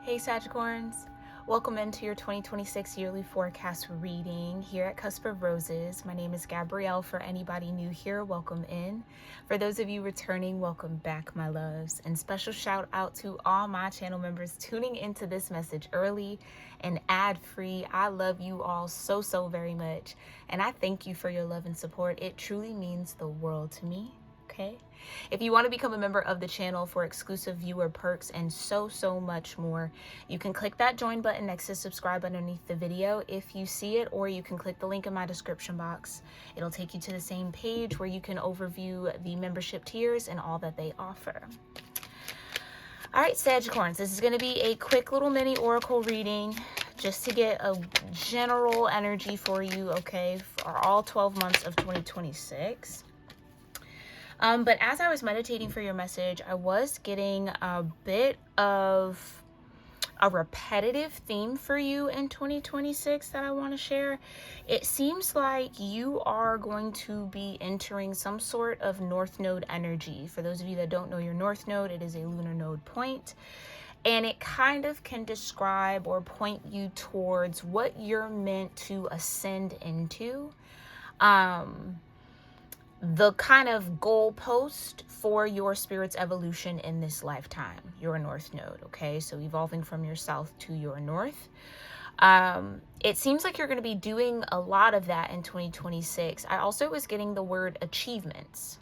Hey Sagittarians, welcome into your 2026 yearly forecast reading here at Cusp of Roses. My name is Gabrielle. For anybody new here, welcome in. For those of you returning, welcome back, my loves. And special shout out to all my channel members tuning into this message early and ad-free. I love you all so very much. And I thank you for your love and support. It truly means the world to me. Okay. If you want to become a member of the channel for exclusive viewer perks and so much more, you can click that join button next to subscribe underneath the video if you see it, or you can click the link in my description box. It'll take you to the same page where you can overview the membership tiers and all that they offer. All right, Sagittarius, this is going to be a quick little mini oracle reading just to get a general energy for you, okay, for all 12 months of 2026. But as I was meditating for your message, I was getting a bit of a repetitive theme for you in 2026 that I want to share. It seems like you are going to be entering some sort of North Node energy. For those of you that don't know your North Node, it is a lunar node point, and it kind of can describe or point you towards what you're meant to ascend into. The kind of goalpost for your spirit's evolution in this lifetime, your North Node, okay? So evolving from your south to your north. It seems like you're going to be doing a lot of that in 2026. I also was getting the word achievements.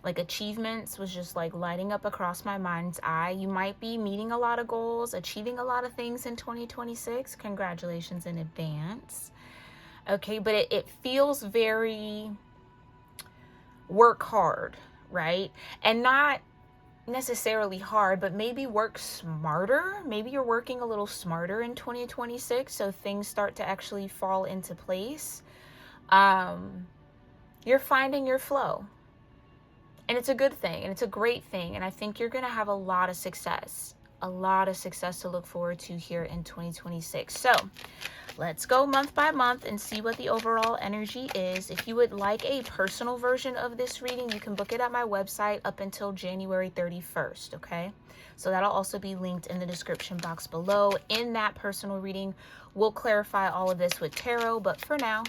Like achievements was just like lighting up across my mind's eye. You might be meeting a lot of goals, achieving a lot of things in 2026. Congratulations in advance. Okay, but it feels very work hard, right? And not necessarily hard, but maybe work smarter. Maybe you're working a little smarter in 2026, so things start to actually fall into place. You're finding your flow, and it's a good thing, and it's a great thing, and I think you're gonna have a lot of success to look forward to here in 2026. So let's go month by month and see what the overall energy is. If you would like a personal version of this reading, you can book it at my website up until January 31st, okay? So that'll also be linked in the description box below. In that personal reading, we'll clarify all of this with tarot, but for now,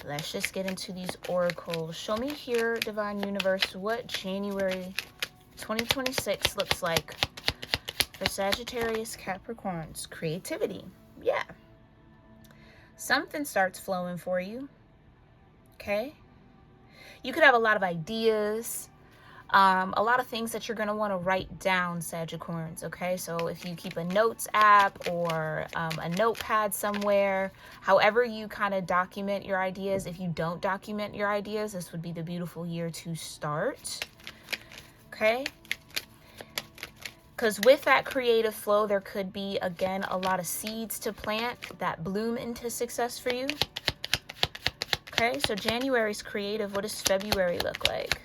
let's just get into these oracles. Show me here, Divine Universe, what January 2026 looks like for Sagittarius-Capricorns. Creativity. Yeah. Something starts flowing for you, okay? You could have a lot of ideas, a lot of things that you're going to want to write down, Sagittarians, okay? So if you keep a notes app or a notepad somewhere, however you kind of document your ideas. If you don't document your ideas, this would be the beautiful year to start, okay? Because with that creative flow, there could be, again, a lot of seeds to plant that bloom into success for you. Okay, so January's creative. What does February look like?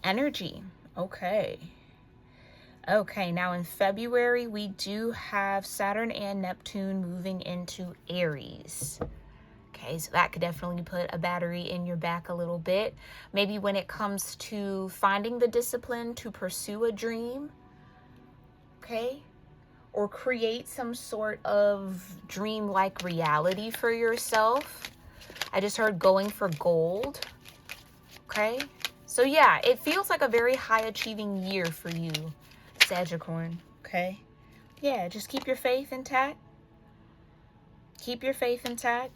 Energy. Okay. Okay, now in February, we do have Saturn and Neptune moving into Aries. Okay, so that could definitely put a battery in your back a little bit. Maybe when it comes to finding the discipline to pursue a dream, okay? Or create some sort of dream-like reality for yourself. I just heard going for gold, okay? So yeah, it feels like a very high-achieving year for you, Sagittarius, okay? Yeah, just keep your faith intact. Keep your faith intact.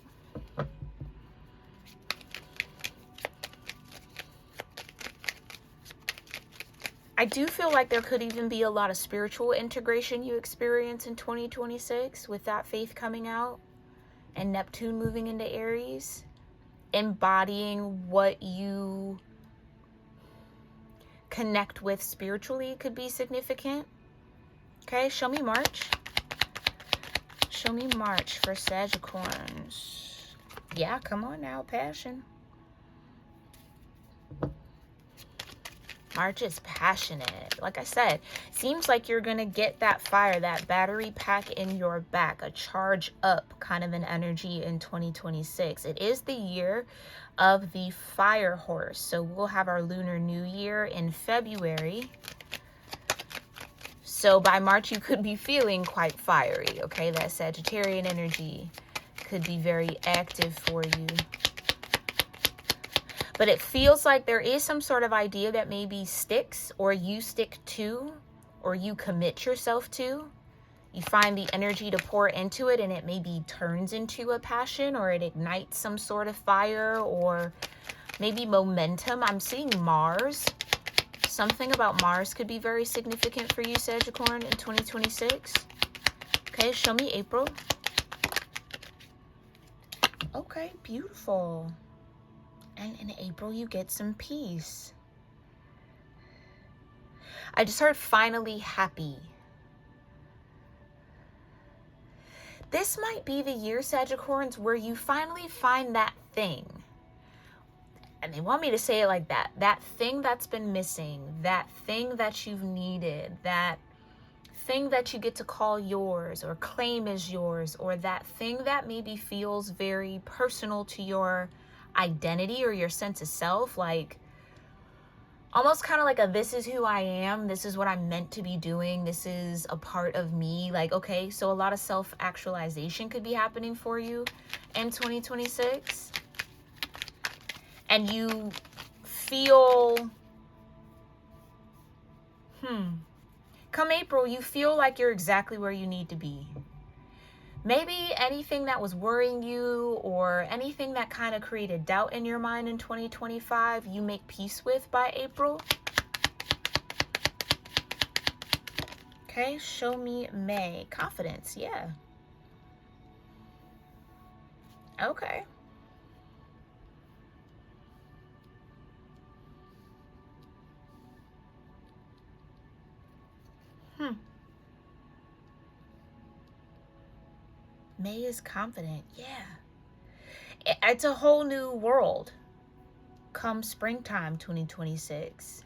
I do feel like there could even be a lot of spiritual integration you experience in 2026 with that faith coming out and Neptune moving into Aries, embodying what you connect with spiritually could be significant. Okay, show me March. Show me March for Sagittarius. Yeah, come on now, passion. March is passionate. Like I said, seems like you're going to get that fire, that battery pack in your back, a charge up kind of an energy in 2026. It is the year of the fire horse. So we'll have our Lunar New Year in February. So by March, you could be feeling quite fiery, okay? That Sagittarian energy could be very active for you. But it feels like there is some sort of idea that maybe sticks, or you stick to, or you commit yourself to. You find the energy to pour into it, and it maybe turns into a passion, or it ignites some sort of fire, or maybe momentum. I'm seeing Mars. Something about Mars could be very significant for you, Sagittarius, in 2026. Okay, show me April. Okay, beautiful. And in April, you get some peace. I just heard finally happy. This might be the year, Sagittarius, where you finally find that thing. And they want me to say it like that. That thing that's been missing. That thing that you've needed. That thing that you get to call yours or claim as yours. Or that thing that maybe feels very personal to your identity or your sense of self. Like, almost kind of like a, this is who I am. This is what I'm meant to be doing. This is a part of me. Like, okay, so a lot of self-actualization could be happening for you in 2026. And you feel, come April, you feel like you're exactly where you need to be. Maybe anything that was worrying you or anything that kind of created doubt in your mind in 2025, you make peace with by April. Okay, show me May. Confidence, yeah. Okay. May is confident, yeah. It's a whole new world come springtime 2026.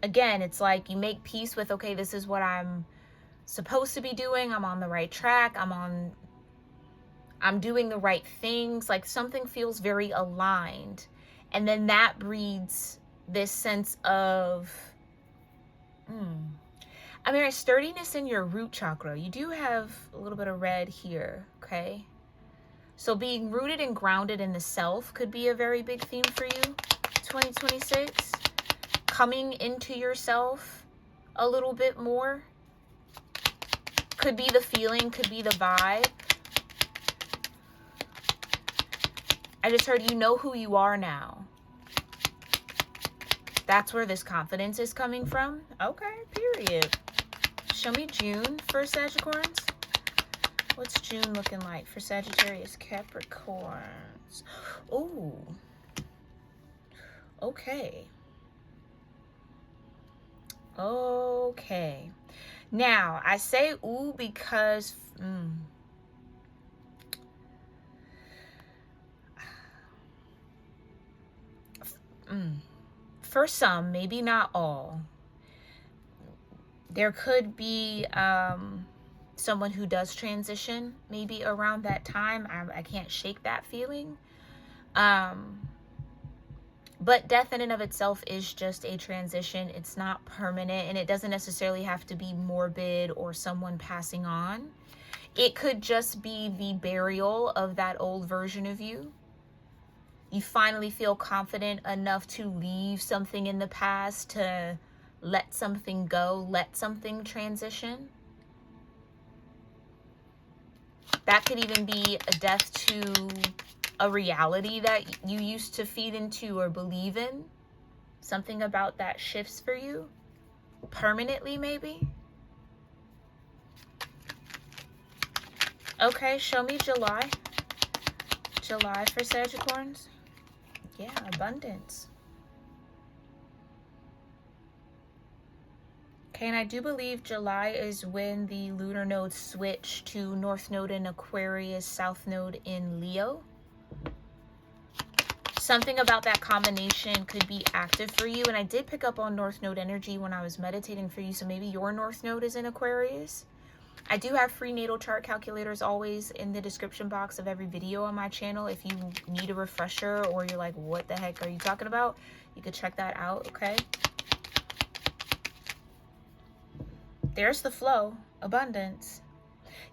Again, it's like you make peace with, okay, this is what I'm supposed to be doing. I'm on the right track. I'm doing the right things. Like something feels very aligned. And then that breeds this sense of, I mean, sturdiness in your root chakra. You do have a little bit of red here, okay? So being rooted and grounded in the self could be a very big theme for you, 2026. Coming into yourself a little bit more. Could be the feeling, could be the vibe. I just heard you know who you are now. That's where this confidence is coming from. Okay, period. Show me June for Sagittarians. What's June looking like for Sagittarius-Capricorns? Oh. Okay. Okay. Now, I say ooh because for some, maybe not all, there could be someone who does transition maybe around that time. I can't shake that feeling. But death in and of itself is just a transition. It's not permanent, and it doesn't necessarily have to be morbid or someone passing on. It could just be the burial of that old version of you. You finally feel confident enough to leave something in the past, to let something go, let something transition. That could even be a death to a reality that you used to feed into or believe in. Something about that shifts for you permanently, maybe. Okay, show me July. July for Sagittarians. Yeah, abundance. Okay, and I do believe July is when the lunar nodes switch to North Node in Aquarius, South Node in Leo. Something about that combination could be active for you. And I did pick up on North Node energy when I was meditating for you. So maybe your North Node is in Aquarius. I do have free natal chart calculators always in the description box of every video on my channel. If you need a refresher or you're like, what the heck are you talking about? You could check that out, okay? There's the flow. Abundance.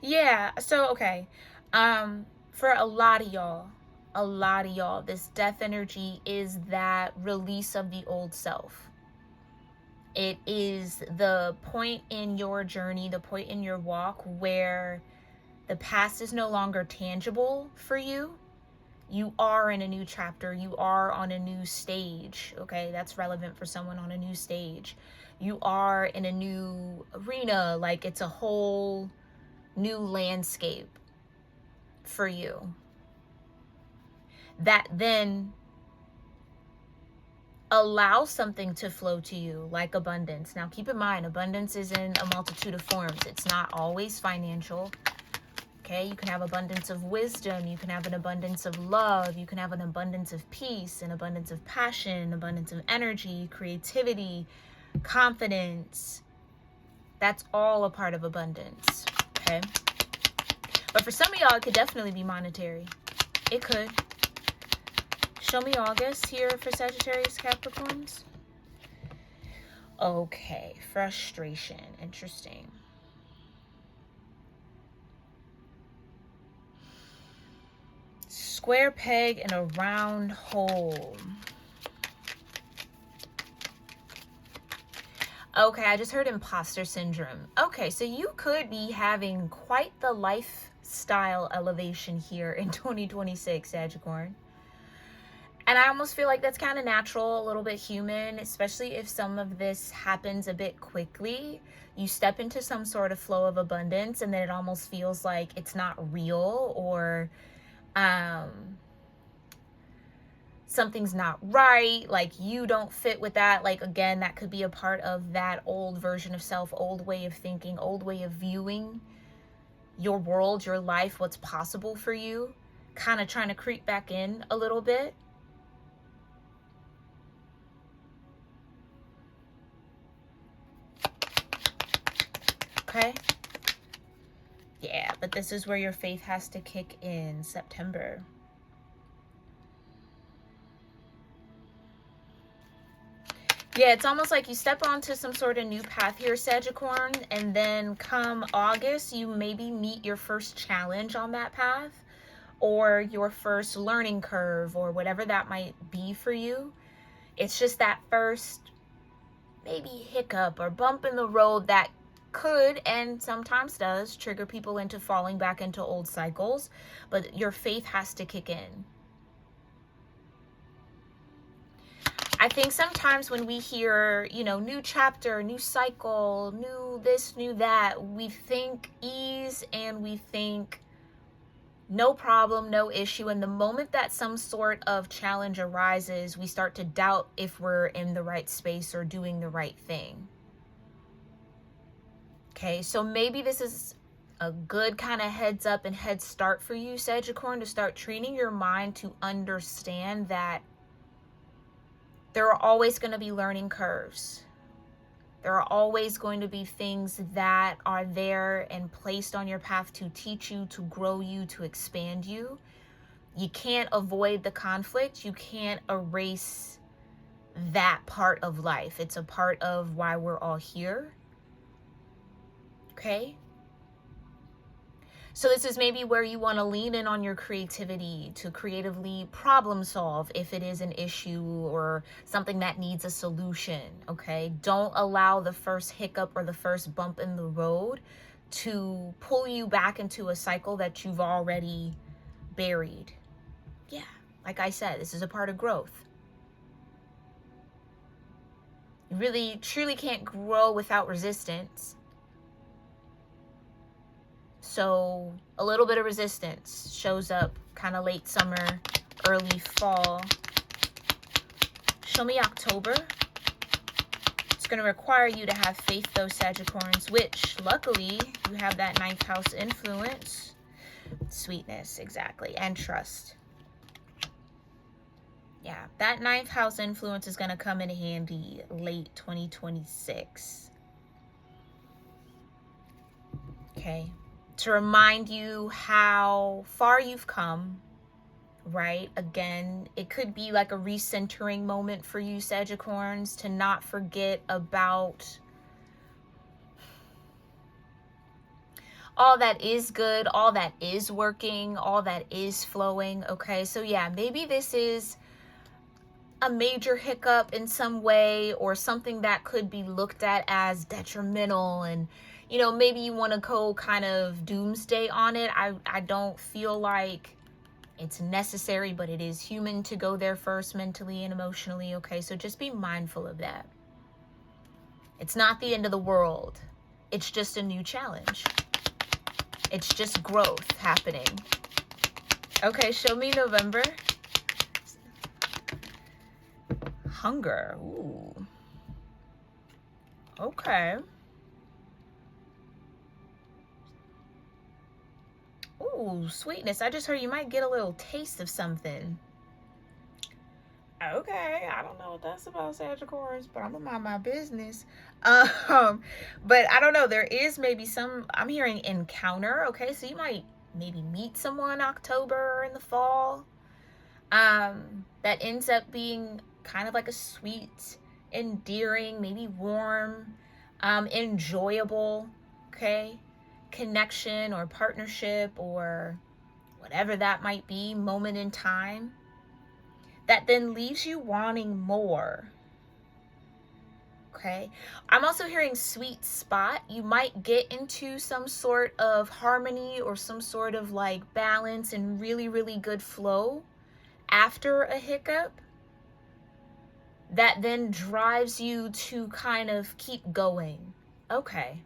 Yeah, so okay. For a lot of y'all, this death energy is that release of the old self. It is the point in your journey, the point in your walk where the past is no longer tangible for you. You are in a new chapter. You are on a new stage. Okay, that's relevant for someone on a new stage. You are in a new arena. Like, it's a whole new landscape for you. That then allow something to flow to you, like abundance. Now, keep in mind, abundance is in a multitude of forms. It's not always financial. Okay, you can have abundance of wisdom. You can have an abundance of love. You can have an abundance of peace, an abundance of passion, an abundance of energy, creativity, confidence. That's all a part of abundance. Okay, but for some of y'all, it could definitely be monetary. It could. Show me August here for Sagittarius-Capricorns. Okay, frustration. Interesting. Square peg in a round hole. Okay, I just heard imposter syndrome. Okay, so you could be having quite the lifestyle elevation here in 2026, Sagittarius. And I almost feel like that's kind of natural, a little bit human, especially if some of this happens a bit quickly. You step into some sort of flow of abundance and then it almost feels like it's not real, or something's not right, like you don't fit with that. Like, again, that could be a part of that old version of self, old way of thinking, old way of viewing your world, your life, what's possible for you, kind of trying to creep back in a little bit. Okay. Yeah, but this is where your faith has to kick in. September. Yeah, it's almost like you step onto some sort of new path here, Sagittarius, and then come August, you maybe meet your first challenge on that path, or your first learning curve, or whatever that might be for you. It's just that first maybe hiccup or bump in the road that could, and sometimes does, trigger people into falling back into old cycles, but your faith has to kick in. I think sometimes when we hear, you know, new chapter, new cycle, new this, new that, we think ease and we think no problem, no issue. And the moment that some sort of challenge arises, we start to doubt if we're in the right space or doing the right thing. Okay, so maybe this is a good kind of heads up and head start for you, Sagittarius, to start training your mind to understand that there are always going to be learning curves. There are always going to be things that are there and placed on your path to teach you, to grow you, to expand you. You can't avoid the conflict. You can't erase that part of life. It's a part of why we're all here. Okay? So this is maybe where you want to lean in on your creativity to creatively problem solve if it is an issue or something that needs a solution, okay? Don't allow the first hiccup or the first bump in the road to pull you back into a cycle that you've already buried. Yeah, like I said, this is a part of growth. You really, truly can't grow without resistance. So a little bit of resistance shows up kind of late summer, early fall. Show me October. It's going to require you to have faith, though, Sagittarius, which luckily you have that 9th house influence. Sweetness, exactly, and trust. Yeah, that 9th house influence is going to come in handy late 2026. Okay. To remind you how far you've come, right? Again, it could be like a recentering moment for you, Sagittarius, to not forget about all that is good, all that is working, all that is flowing. Okay, so yeah, maybe this is a major hiccup in some way, or something that could be looked at as detrimental, and you know, maybe you want to go kind of doomsday on it. I don't feel like it's necessary, but it is human to go there first, mentally and emotionally. Okay, so just be mindful of that. It's not the end of the world. It's just a new challenge. It's just growth happening. Okay, show me November. Hunger. Ooh. Okay. Ooh, sweetness. I just heard you might get a little taste of something. Okay, I don't know what that's about, Sagittarius, but I'm gonna mind my business. But I don't know. There is maybe some. I'm hearing encounter. Okay, so you might maybe meet someone October in the fall. That ends up being kind of like a sweet, endearing, maybe warm, enjoyable, okay, connection or partnership or whatever that might be, moment in time, that then leaves you wanting more. Okay, I'm also hearing sweet spot. You might get into some sort of harmony or some sort of like balance and really, really good flow after a hiccup that then drives you to kind of keep going. Okay.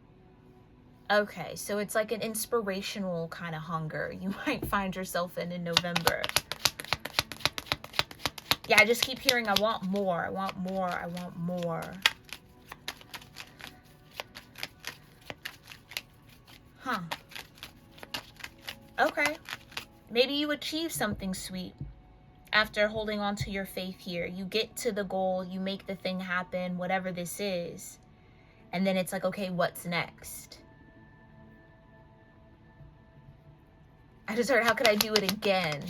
Okay, so it's like an inspirational kind of hunger you might find yourself in November. Yeah, I just keep hearing, I want more, I want more, I want more. Huh. Okay. Maybe you achieve something sweet after holding on to your faith here. You get to the goal, you make the thing happen, whatever this is. And then it's like, okay, what's next? I just heard, how could I do it again,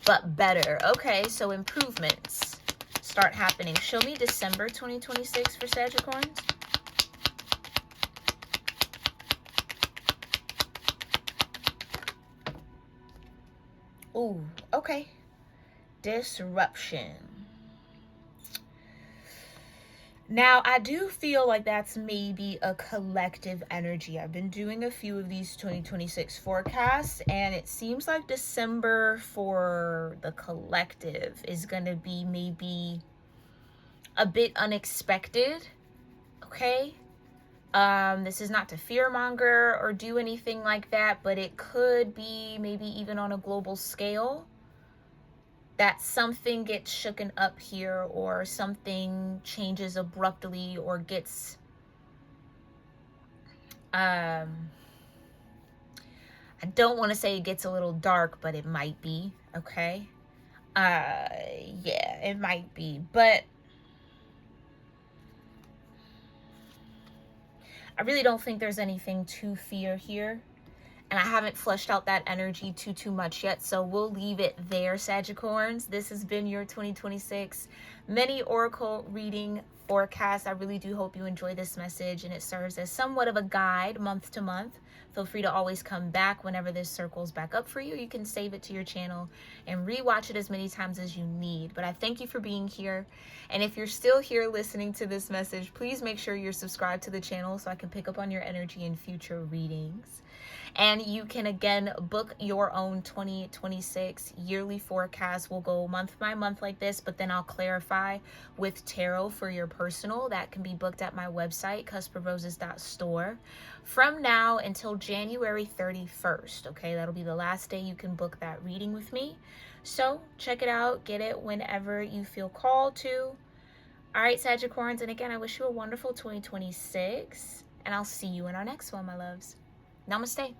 but better? Okay, so improvements start happening. Show me December 2026 for Sagittarius. Ooh, okay. Disruption. Now, I do feel like that's maybe a collective energy. I've been doing a few of these 2026 forecasts, and it seems like December for the collective is going to be maybe a bit unexpected. Okay? This is not to fearmonger or do anything like that, but it could be maybe even on a global scale that something gets shooken up here, or something changes abruptly, or gets I don't want to say it gets a little dark, but it might be. Okay, yeah, it might be, but I really don't think there's anything to fear here. And I haven't fleshed out that energy too much yet, so we'll leave it there, Sagittarians. This has been your 2026 mini oracle reading forecast. I really do hope you enjoy this message, and it serves as somewhat of a guide month to month. Feel free to always come back whenever this circles back up for you. You can save it to your channel and rewatch it as many times as you need. But I thank you for being here. And if you're still here listening to this message, please make sure you're subscribed to the channel so I can pick up on your energy in future readings. And you can again book your own 2026 yearly forecast. We'll go month by month like this, but then I'll clarify with tarot for your personal. That can be booked at my website, cuspofroses.store, from now until January 31st. Okay, that'll be the last day you can book that reading with me. So check it out, get it whenever you feel called to. All right, Sagittarians, and again, I wish you a wonderful 2026, and I'll see you in our next one, my loves. Namaste.